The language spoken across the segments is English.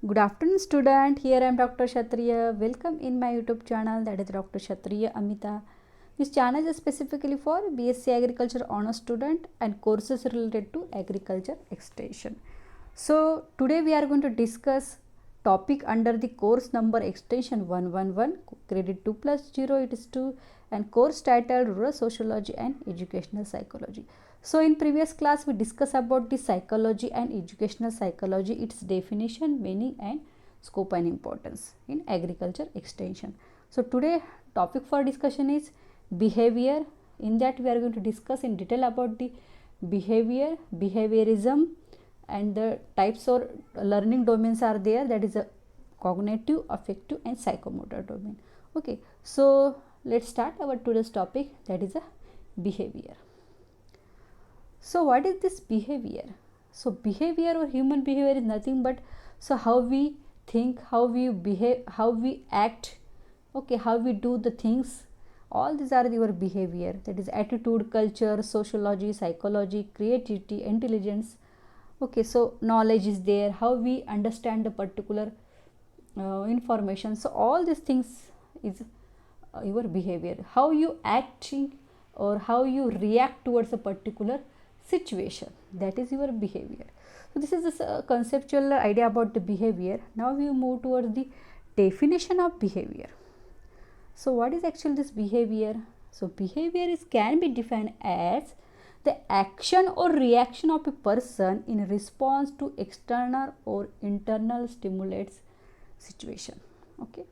Good afternoon student, here I am Dr. Kshatriya. Welcome in my YouTube channel, that is Dr. Kshatriya Amita. This channel is specifically for Bsc Agriculture Honours student and courses related to agriculture extension. So today we are going to discuss topic under the course number extension 111, credit 2 plus 0 it is 2, and course titled Rural Sociology and Educational Psychology. So in previous class we discussed about the psychology and educational psychology, its definition, meaning and scope and importance in agriculture extension. So today topic for discussion is behavior. In that we are going to discuss in detail about the behavior, behaviorism, and the types or learning domains are there, that is a cognitive, affective and psychomotor domain. Okay, so let's start our today's topic, that is a behavior. So what is this behavior? So behavior or human behavior is nothing but how we think, how we behave, how we act, okay, how we do the things. All these are your behavior, that is attitude, culture, sociology, psychology, creativity, intelligence. Okay, so knowledge is there, how we understand the particular information. So all these things is your behavior, how you acting or how you react towards a particular situation, that is your behavior. So this is a conceptual idea about the behavior. Now we move towards the definition of behavior. So what is actually this behavior? So behavior can be defined as the action or reaction of a person in response to external or internal stimulates situation. Okay,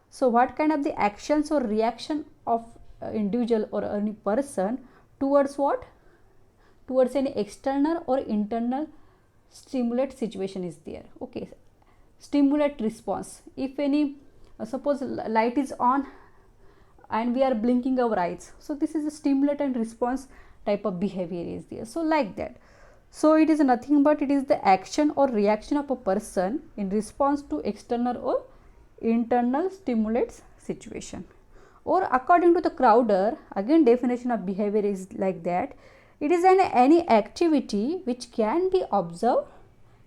so what kind of the actions or reaction of individual or any person towards what? Towards any external or internal stimulate situation is there. Okay, stimulate response. If any suppose light is on and we are blinking our eyes, so this is a stimulate and response type of behavior is there. So like that, so it is nothing but it is the action or reaction of a person in response to external or internal stimulates situation. Or according to the Crowder, again definition of behavior is like that, it is any activity which can be observed,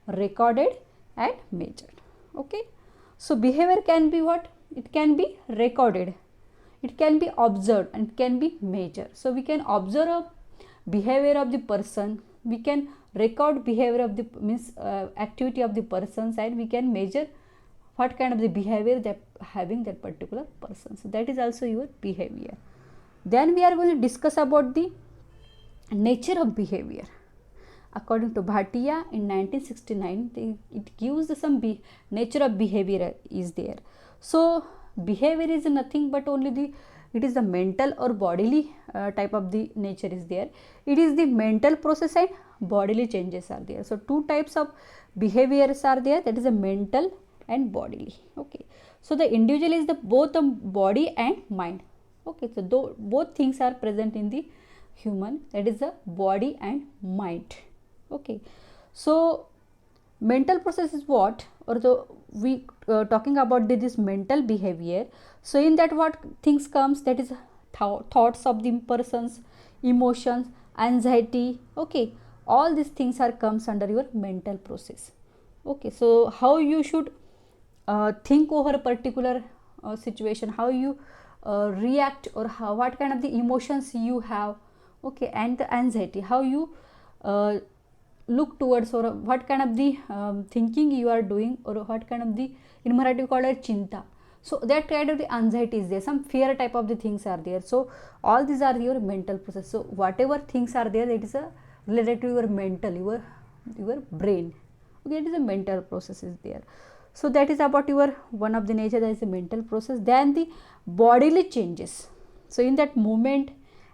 recorded and measured. Okay, so behavior can be what? It can be recorded, it can be observed and it can be measured. So we can observe a behavior of the person, we can record behavior of the activity of the persons, and we can measure what kind of the behavior that having that particular person. So that is also your behavior. Then we are going to discuss about the nature of behavior. According to Bhatia in 1969, it gives some nature of behavior is there. So behavior is nothing but only it is the mental or bodily type of the nature is there. It is the mental process and bodily changes are there. So two types of behaviors are there, that is a mental and bodily. Okay, so the individual is the both the body and mind. Okay, so both things are present in the human, that is the body and mind. Okay, so mental process is what, or the we talking about this mental behavior. So in that what things comes, that is thoughts of the persons, emotions, anxiety. Okay, all these things are comes under your mental process. Okay, so how you should think over a particular situation, how you react, or what kind of the emotions you have. Okay, and the anxiety, how you look towards, or what kind of the thinking you are doing, or what kind of the, in Marathi called as chinta. So that kind of the anxiety is there, some fear type of the things are there. So all these are your mental process. So whatever things are there, it is related to your mental, your brain. Okay, it is a mental process is there. So that is about your one of the nature, that is the mental process. Then the bodily changes. So in that movement,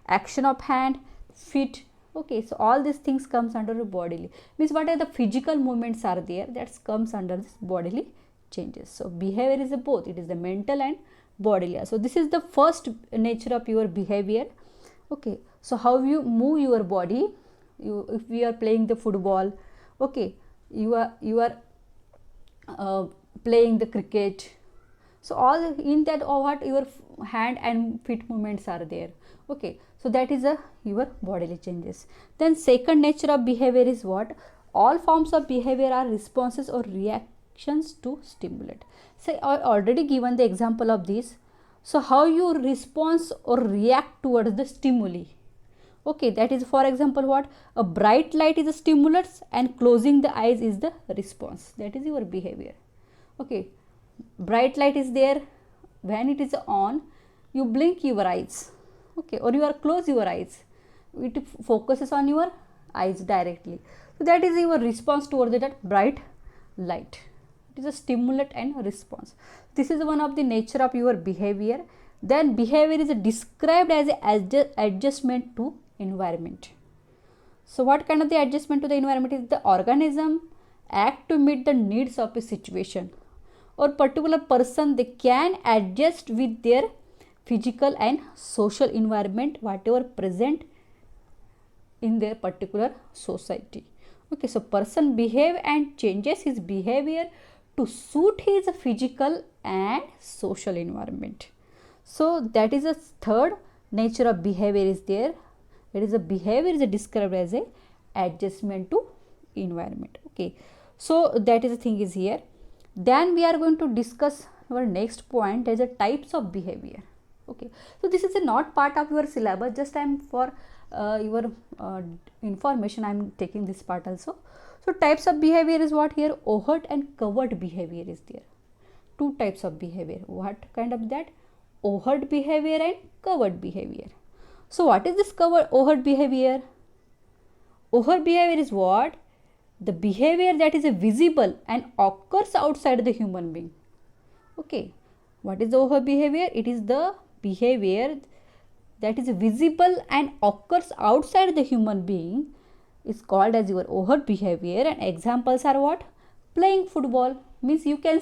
action of hand, feet. Okay, so all these things comes under bodily, means what are the physical movements are there, that comes under this bodily changes. So behavior is both, it is the mental and bodily. So this is the first nature of your behavior. Okay, so how you move your body, if we are playing the football, okay, you are playing the cricket. So all in that, or what your hand and feet movements are there. Okay, so that is your bodily changes. Then second nature of behavior is what? All forms of behavior are responses or react actions to stimulate. So I already given the example of this. So how you respond or react towards the stimuli. Okay, that is for example what? A bright light is a stimulus and closing the eyes is the response. That is your behavior. Okay, bright light is there. When it is on, you blink your eyes. Okay, or you are close your eyes. It focuses on your eyes directly. So that is your response towards that bright light. It is a stimulate and response. This is one of the nature of your behavior. Then behavior is described as a adjustment to environment. So what kind of the adjustment to the environment is? The organism act to meet the needs of a situation or particular person. They can adjust with their physical and social environment whatever present in their particular society. Okay, so person behave and changes his behavior to suit his physical and social environment. So that is a third nature of behavior is there. That is a behavior is described as a adjustment to environment. Okay, so that is the thing is here. Then we are going to discuss our next point as a types of behavior. Okay, so this is a not part of your syllabus, just I am for your information I am taking this part also. So types of behavior is what here? Overt and covert behavior is there. Two types of behavior. What kind of that? Overt behavior and covert behavior. So what is this overt behavior? Overt behavior is what? The behavior that is visible and occurs outside the human being. Okay, what is the overt behavior? It is the behavior that is visible and occurs outside the human being is called as your overt behavior. And examples are what? Playing football means you can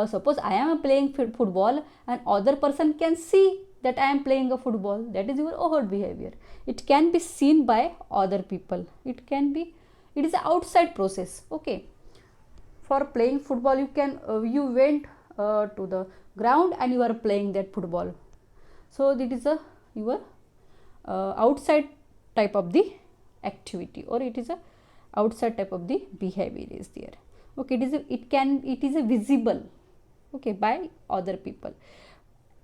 suppose I am playing football and other person can see that I am playing a football. That is your overt behavior. It can be seen by other people. It is an outside process. Okay, for playing football you can you went to the ground and you are playing that football. So it is your outside type of the activity, or it is a outside type of the behavior is there. Okay, it is a visible, okay, by other people.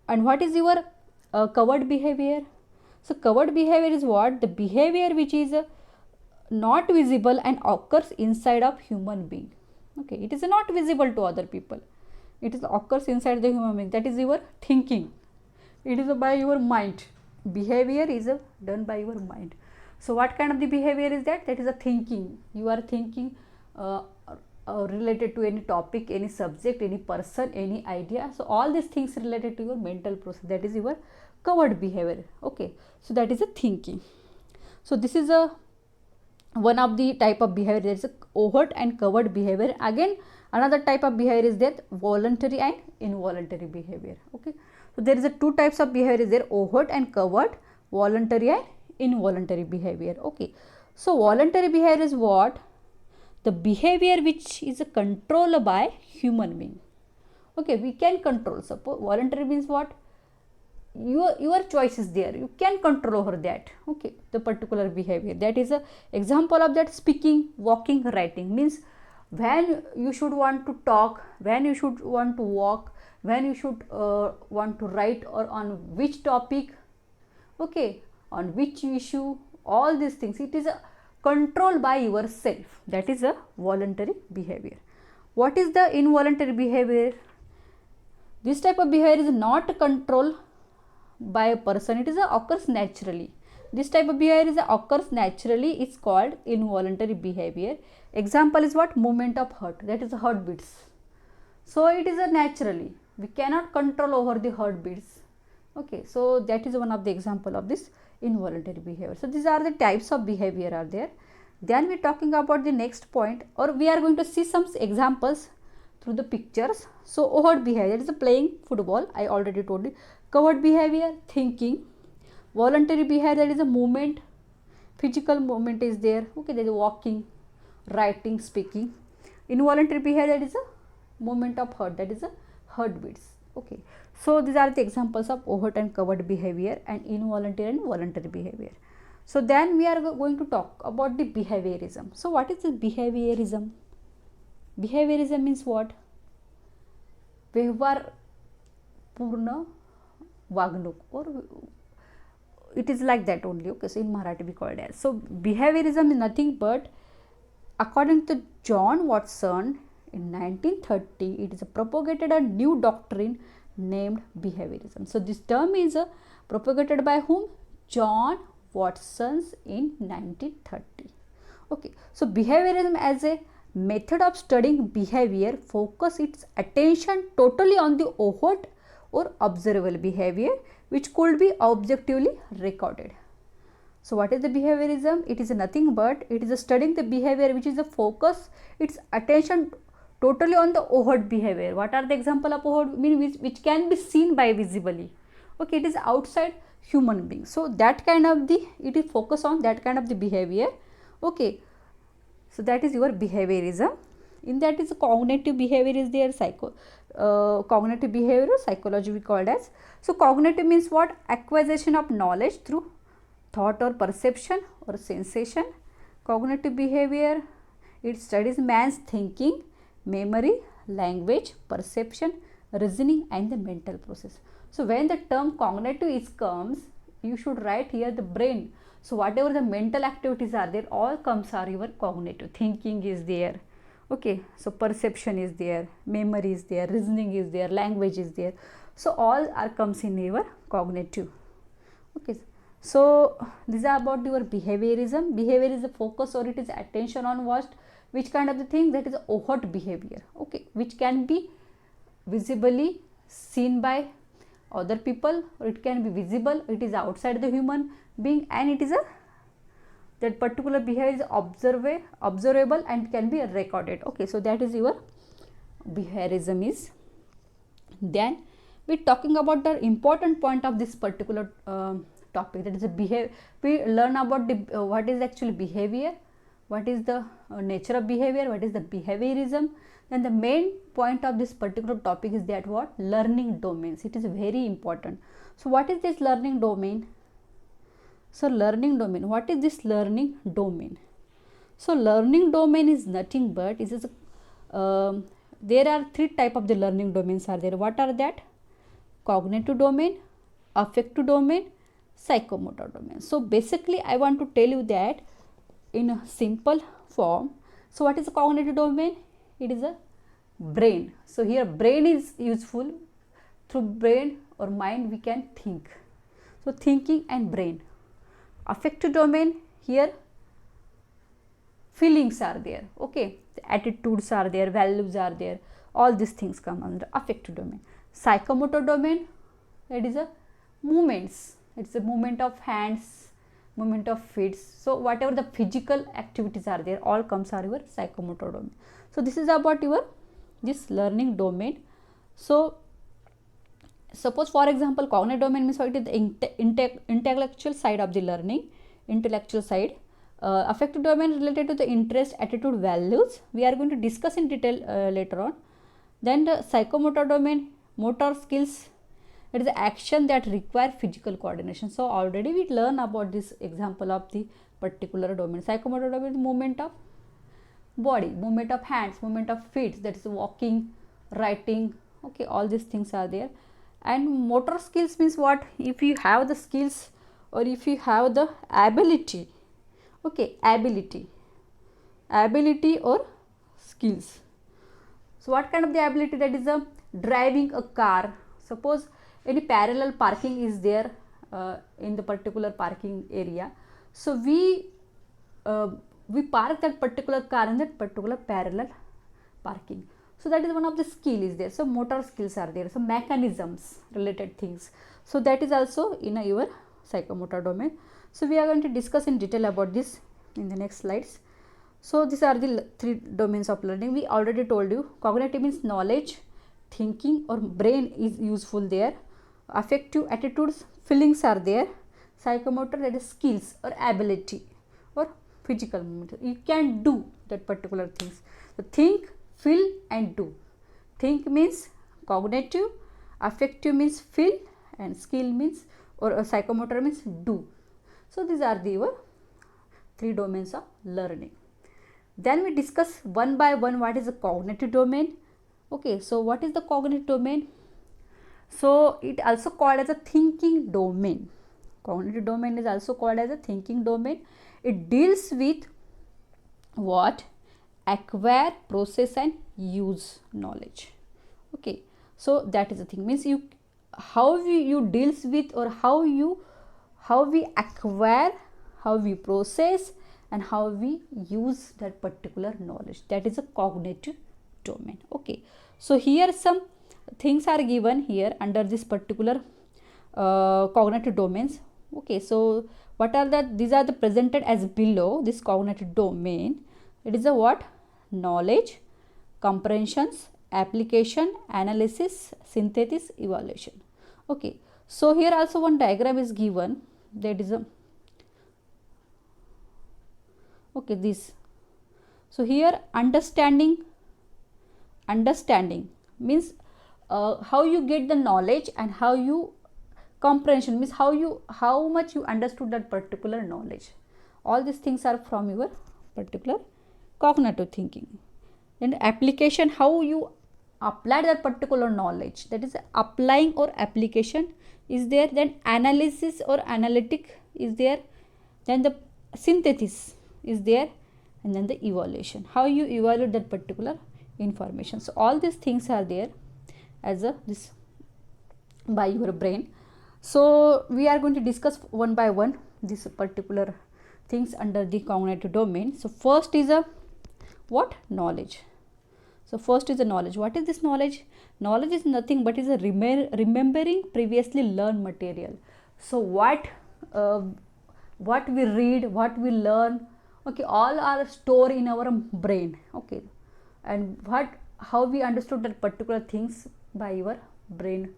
And what is your covert behavior? So covert behavior is what? The behavior which is not visible and occurs inside of human being. Okay, it is not visible to other people. It is occurs inside the human being. That is your thinking. It is by your mind. Behavior is done by your mind. So what kind of the behavior is that? That is a thinking. You are thinking related to any topic, any subject, any person, any idea. So all these things related to your mental process. That is your covert behavior. Okay, so that is a thinking. So this is one of the type of behavior. There is a overt and covert behavior. Again, another type of behavior is that voluntary and involuntary behavior. Okay, so there is a two types of behavior is there: overt and covert, voluntary and involuntary behavior. Okay, so voluntary behavior is what? The behavior which is controlled by human being. Okay, we can control. Suppose voluntary means what? Your choice is there. You can control over that. Okay, the particular behavior. That is a example of that. Speaking, walking, writing means when you should want to talk, when you should want to walk, when you should want to write, or on which topic, okay, on which issue, all these things. It is a control by yourself. That is a voluntary behavior. What is the involuntary behavior? This type of behavior is not controlled by a person. It is occurs naturally. This type of behavior is occurs naturally. It's called involuntary behavior. Example is what? Movement of heart. That is heartbeats. So it is naturally. We cannot control over the heartbeats. Okay, so that is one of the example of this involuntary behavior. So these are the types of behavior are there. Then we are talking about the next point, or we are going to see some examples through the pictures. So overt behavior is playing football. I already told you. Covert behavior, thinking. Voluntary behavior, that is a movement. Physical movement is there. Okay, there is walking, writing, speaking. Involuntary behavior, that is a movement of heart. That is a heartbeats. Okay, so these are the examples of overt and covert behavior and involuntary and voluntary behavior. So then we are going to talk about the behaviorism. So what is the behaviorism? Behaviorism means what? व्यवहारपूर्ण वागणूक, or it is like that only. Okay, so in Marathi we call it as. So behaviorism is nothing but, according to John Watson in 1930, it is propagated a new doctrine named behaviorism. So this term is propagated by whom? John Watson in 1930. Okay, so behaviorism as a method of studying behavior focus its attention totally on the overt or observable behavior which could be objectively recorded. So what is the behaviorism? It is nothing but, it is studying the behavior which is the focus its attention totally on the overt behavior. What are the example of overt? Mean which can be seen by visibly. Okay, it is outside human being. So that kind of the, it is focus on that kind of the behavior. Okay, so that is your behaviorism. In that is cognitive behavior is there, cognitive behavior psychology we called as. So cognitive means what? Acquisition of knowledge through thought or perception or sensation. Cognitive behavior, it studies man's thinking, memory, language, perception, reasoning and the mental process. So when the term cognitive is comes, you should write here the brain. So whatever the mental activities are there, all comes are your cognitive. Thinking is there. Okay, so perception is there, memory is there, reasoning is there, language is there. So all are comes in your cognitive. Okay, so these are about your behaviorism. Behavior is a focus or it is attention on what? Which kind of the thing? That is overt behavior. Okay, which can be visibly seen by other people, or it can be visible, it is outside the human being, and it is a, that particular behavior is observable and can be recorded. Okay, so that is your behaviorism is. Then we talking about the important point of this particular topic, that is a behavior. We learn about the what is actually behavior, what is the nature of behavior, what is the behaviorism. Then the main point of this particular topic is that what? Learning domains. It is very important. So what is this learning domain? So learning domain, what is this learning domain? So learning domain is nothing but, it is there are three type of the learning domains are there. What are that? Cognitive domain, affective domain, psychomotor domain. So basically I want to tell you that in a simple form. So what is a cognitive domain? It is a brain. So here brain is useful. Through brain or mind we can think. So thinking and brain. Affective domain, here feelings are there. Okay, the attitudes are there, values are there, all these things come under affective domain. Psychomotor domain, that is a movements. It's a movement of hands, movement of feet. So whatever the physical activities are there, all comes are your psychomotor domain. So this is about your this learning domain. So suppose for example cognitive domain means what? It is the intellectual side of the learning, intellectual side. Affective domain related to the interest, attitude, values. We are going to discuss in detail later on. Then the psychomotor domain, motor skills. It is the action that require physical coordination. So already we learn about this example of the particular domain. Psychomotor domain is movement of body, movement of hands, movement of feet, that is walking, writing. Okay, all these things are there. And motor skills means what? If you have the skills or if you have the ability. Okay, ability or skills. So what kind of the ability? That is a driving a car. Suppose any parallel parking is there in the particular parking area. So we park that particular car in that particular parallel parking. So that is one of the skill is there. So motor skills are there. So mechanisms related things. So that is also in your psychomotor domain. So we are going to discuss in detail about this in the next slides. So these are the three domains of learning. We already told you cognitive means knowledge, thinking or brain is useful there. Affective, attitudes, feelings are there. Psychomotor, that is skills or ability or physical movement. You can do that particular things. So think, feel and do. Think means cognitive, affective means feel, and skill means or psychomotor means do. So these are the three domains of learning. Then we discuss one by one what is a cognitive domain, Okay, so what is the cognitive domain? So it also called as a thinking domain. Cognitive domain is also called as a thinking domain. It deals with what? Acquire, process and use knowledge. Okay, so that is the thing, means you how you deals with, or how we acquire, how we process and how we use that particular knowledge. That is a cognitive domain. Okay, so here some things are given here under this particular cognitive domains. Okay, so what are that? These are the presented as below. This cognitive domain, it is a what? Knowledge, comprehensions, application, analysis, synthesis, evaluation. Okay, so here also one diagram is given, that is a okay this. So here understanding means how you get the knowledge, and how you comprehension means how much you understood that particular knowledge. All these things are from your particular cognitive thinking. Then application, how you apply that particular knowledge, that is applying or application is there. Then analysis or analytic is there. Then the synthesis is there, and then the evaluation, how you evaluate that particular information. So all these things are there as a this by your brain. So we are going to discuss one by one this particular things under the cognitive domain. So first is a what? Knowledge. So first is the knowledge. What is this knowledge? Knowledge is nothing but is a remembering previously learned material. So what we read, what we learn, okay, all are stored in our brain. Okay, and how we understood that particular things by your brain,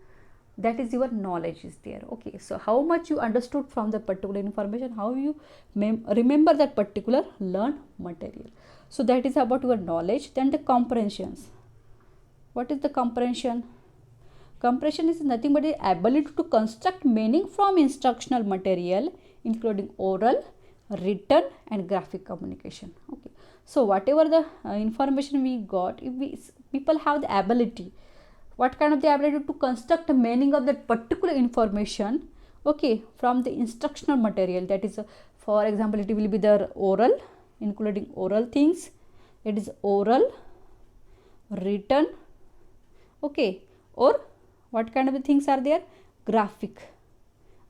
that is your knowledge is there. Okay, so how much you understood from the particular information, how you remember that particular learned material. So that is about your knowledge. Then the comprehensions. What is the comprehension? Comprehension is nothing but the ability to construct meaning from instructional material, including oral, written and graphic communication. Okay, so whatever the information we got, if people have the ability, what kind of the ability to construct a meaning of that particular information, okay, from the instructional material. That is for example, it will be the oral, including oral things, it is oral, written, okay, or what kind of the things are there? Graphic.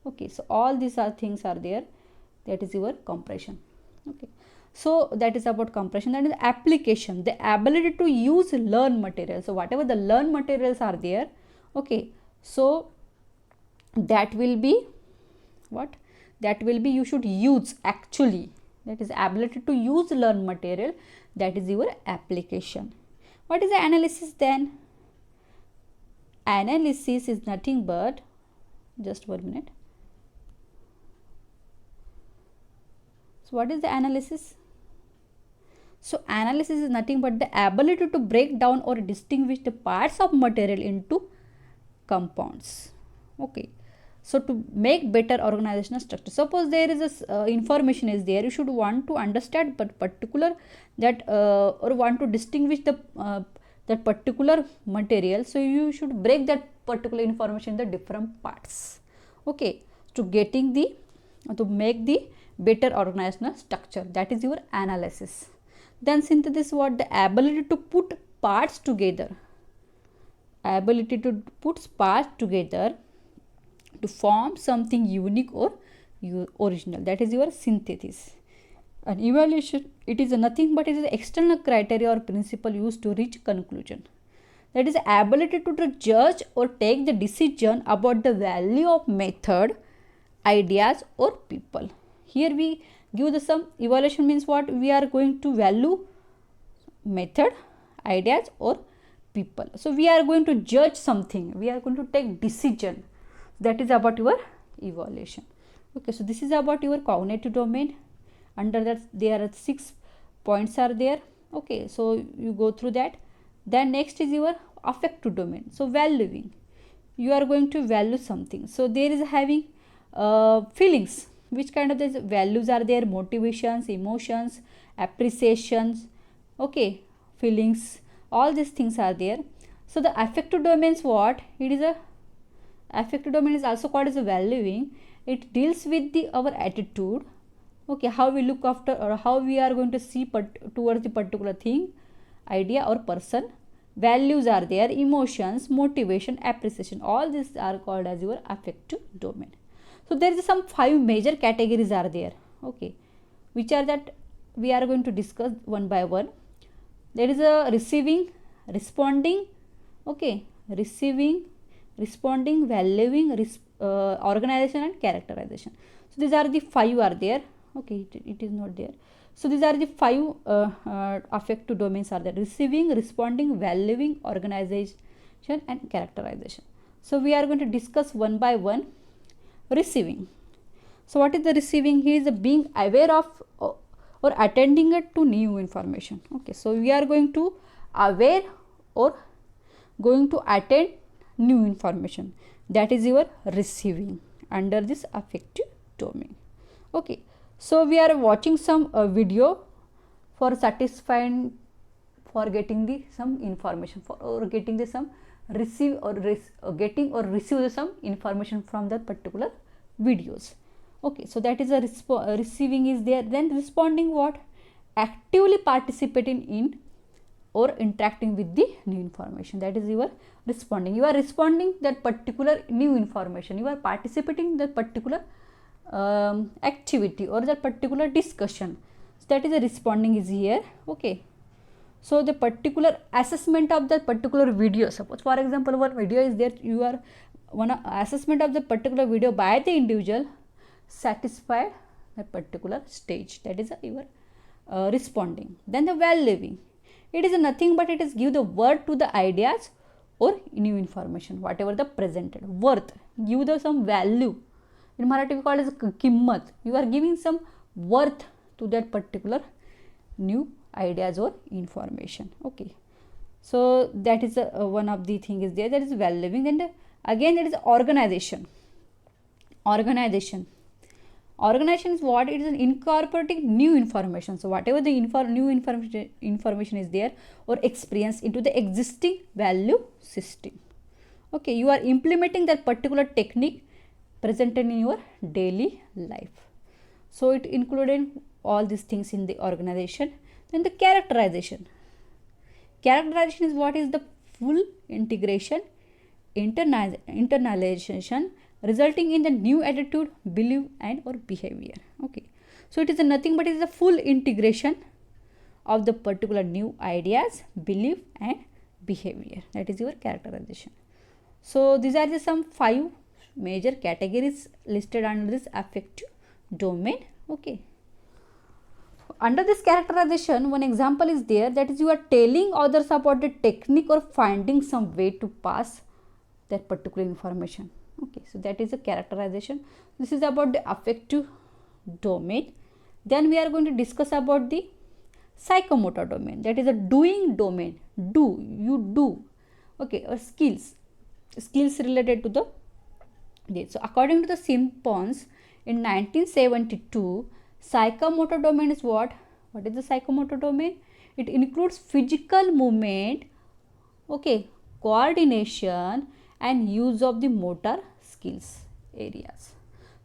Okay, so all these are things are there, that is your comprehension. Okay, so that is about comprehension. That is application, the ability to use learned material. So whatever the learned materials are there, okay, so that will be what? That will be you should use actually. That is ability to use learned material, that is your application. What is the analysis then? Analysis is nothing but, just 1 minute. So what is the analysis? So analysis is nothing but the ability to break down or distinguish the parts of material into compounds. Okay, so to make better organizational structure. Suppose there is a information is there, you should want to understand but particular that or want to distinguish the that particular material. So you should break that particular information in the different parts. Okay, to getting the to make the better organizational structure, that is your analysis. Then synthesis, what? The ability to put parts together, ability to put parts together to form something unique or original, that is your synthesis. And evaluation, it is nothing but it is external criteria or principle used to reach conclusion, that is ability to judge or take the decision about the value of method, ideas or people. Here we give the some evaluation means what? We are going to value method, ideas or people. So we are going to judge something, we are going to take decision, that is about your evaluation. Okay, so this is about your cognitive domain. Under that there are 6 points are there. Okay, so you go through that. Then next is your affective domain. So valuing, you are going to value something. So there is having feelings. Which kind of these values are there? Motivations, emotions, appreciations, okay, feelings, all these things are there. So the affective domains, what it is, a affective domain is also called as a valuing. It deals with our attitude, okay, how we look after or how we are going to see towards the particular thing, idea or person. Values are there, emotions, motivation, appreciation, all these are called as your affective domain. So there is some 5 major categories are there, okay, which are that we are going to discuss one by one. There is a receiving, responding, okay, receiving, responding, valuing, organization and characterization. So these are the 5 are there, okay, it is not there. So these are the 5 affective domains are there: receiving, responding, valuing, organization and characterization. So we are going to discuss one by one. Receiving. So what is the receiving? He is being aware of or attending it to new information, okay. So we are going to aware or going to attend new information, that is your receiving under this affective domain, okay. So we are watching some video for satisfying, for getting the some information, for or getting the some receive or getting or receive some information from that particular videos, okay. So that is a receiving is there. Then responding, what? Actively participating in or interacting with the new information, that is your responding. You are responding that particular new information, you are participating in that particular activity or that particular discussion, so that is a responding is here, okay. So the particular assessment of that particular video, suppose for example one video is there, you are one assessment of the particular video by the individual satisfied that particular stage, that is your responding. Then the valuing, it is nothing but it is give the word to the ideas or new information, whatever the presented, worth, give the some value. In Marathi we call it as kimmat. You are giving some worth to that particular new ideas or information, okay. So that is one of the thing is there, that is valuing. And again there is organization. Organization is what? It is an incorporating new information. So whatever the new information is there or experience into the existing value system, okay. You are implementing that particular technique presented in your daily life. So it included all these things in the organization. Then the characterization. Characterization is what? Is the full integration, internalization resulting in the new attitude, belief and or behavior, okay. So it is nothing but it is the full integration of the particular new ideas, belief and behavior, that is your characterization. So these are the some 5 major categories listed under this affective domain, okay. Under this characterization, one example is there, that is you are telling others about the technique or finding some way to pass that particular information, okay. So that is a characterization. This is about the affective domain. Then we are going to discuss about the psychomotor domain, that is a doing domain. Do, you do, okay, or skills related to the this. So according to the Simpsons in 1972, psychomotor domain is what? What is the psychomotor domain? It includes physical movement, okay, coordination and use of the motor skills areas.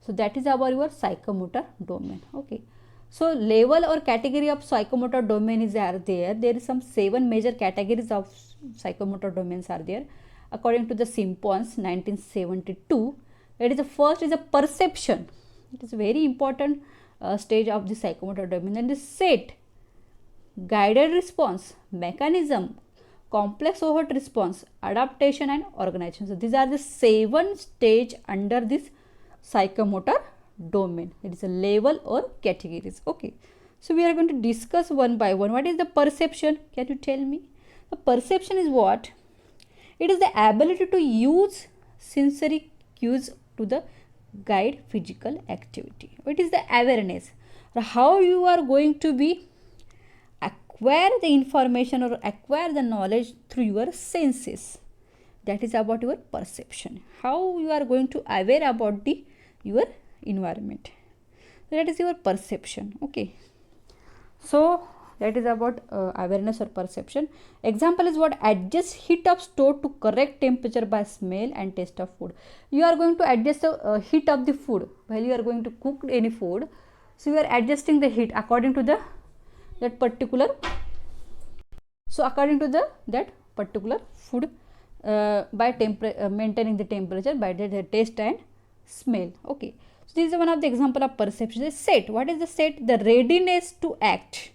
So that is about your psychomotor domain, okay. So level or category of psychomotor domain is there. There is some 7 major categories of psychomotor domains are there according to the Simpsons 1972. That is the first is a perception. It is a very important stage of the psychomotor domain. Then the set, guided response, mechanism, complex overt response, adaptation and organization. So these are the 7 stage under this psychomotor domain. It is a level or categories, okay. So we are going to discuss one by one. What is the perception? Can you tell me? The perception is what? It is the ability to use sensory cues to the guide physical activity. It is the awareness, how you are going to be acquire the information or acquire the knowledge through your senses. That is about your perception, how you are going to aware about the your environment. That is your perception, okay. So that is about awareness or perception. Example is what? Adjust heat of stove to correct temperature by smell and taste of food. You are going to adjust the heat of the food while you are going to cook any food. So you are adjusting the heat according to the that particular. So according to that particular food by maintaining the temperature by the taste and smell. Okay. So this is one of the example of perception. The set. What is the set? The readiness to act.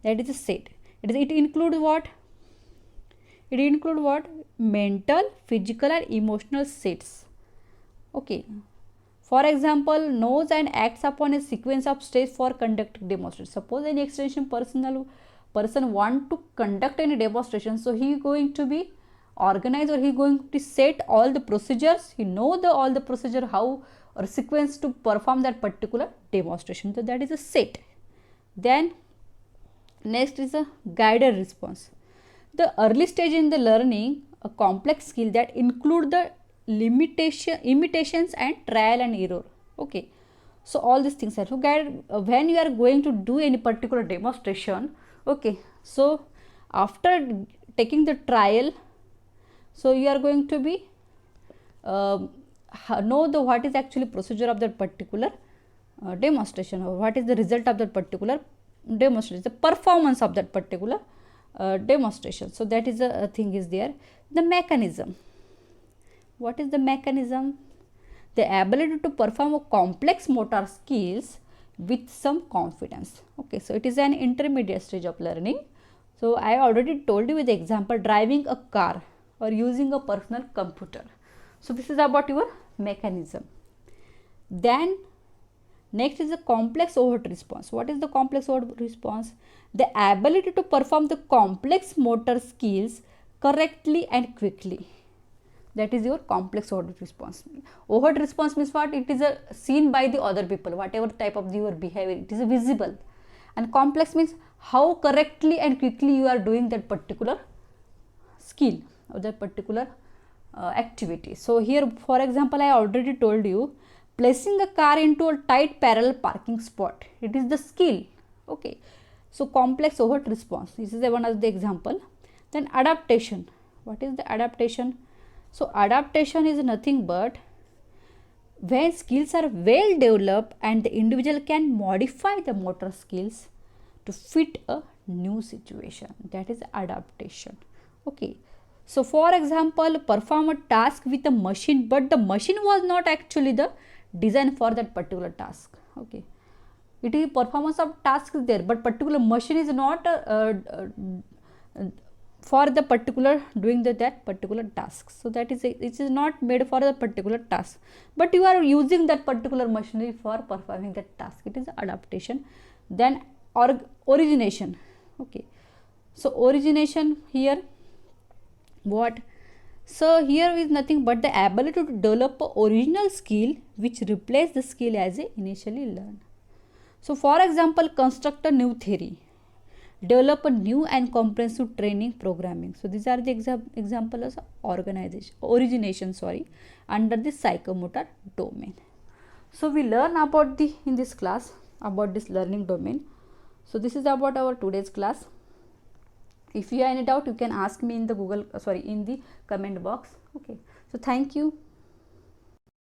That is a set. It includes what? It includes what? Mental, physical and emotional sets. Okay. For example, knows and acts upon a sequence of steps for conducting demonstration. Suppose any extension person want to conduct any demonstration, so he is going to be organized, or he is going to set all the procedures. He know all the procedure how or sequence to perform that particular demonstration. So that is a set. Then next is a guided response. The early stage in the learning a complex skill that include the imitations and trial and error. Okay. So all these things are so guided when you are going to do any particular demonstration. Okay. So after taking the trial, so you are going to be know what is actually procedure of that particular demonstration, or what is the result of that particular demonstration, the performance of that particular demonstration. So that is a thing is there. The mechanism. What is the mechanism? The ability to perform a complex motor skills with some confidence. Okay, so it is an intermediate stage of learning. So I already told you with the example driving a car or using a personal computer. So this is about your mechanism. Then next is the complex overt response. What is the complex overt response? The ability to perform the complex motor skills correctly and quickly. That is your complex overt response. Overt response means what? It is seen by the other people, whatever type of your behavior, it is visible. And complex means how correctly and quickly you are doing that particular skill or that particular activity. So here for example I already told you, placing a car into a tight parallel parking spot, it is the skill. Okay. So complex overt response, this is one of the example. Then adaptation. What is the adaptation? So adaptation is nothing but when skills are well developed and the individual can modify the motor skills to fit a new situation. That is adaptation. Okay. So for example, perform a task with a machine, but the machine was not actually the design for that particular task. Okay. It is performance of task is there, but particular machine is not for the particular doing that particular task. So that is it is not made for the particular task, but you are using that particular machinery for performing that task. It is adaptation. Then origination. Okay. So origination here what? So here is nothing but the ability to develop a original skill which replace the skill as a initially learned. So for example, construct a new theory, develop a new and comprehensive training programming. So these are the examples of origination under the psychomotor domain. So we learn about in this class about this learning domain. So this is about our today's class. If you have any doubt, you can ask me in the in the comment box. Okay. So thank you.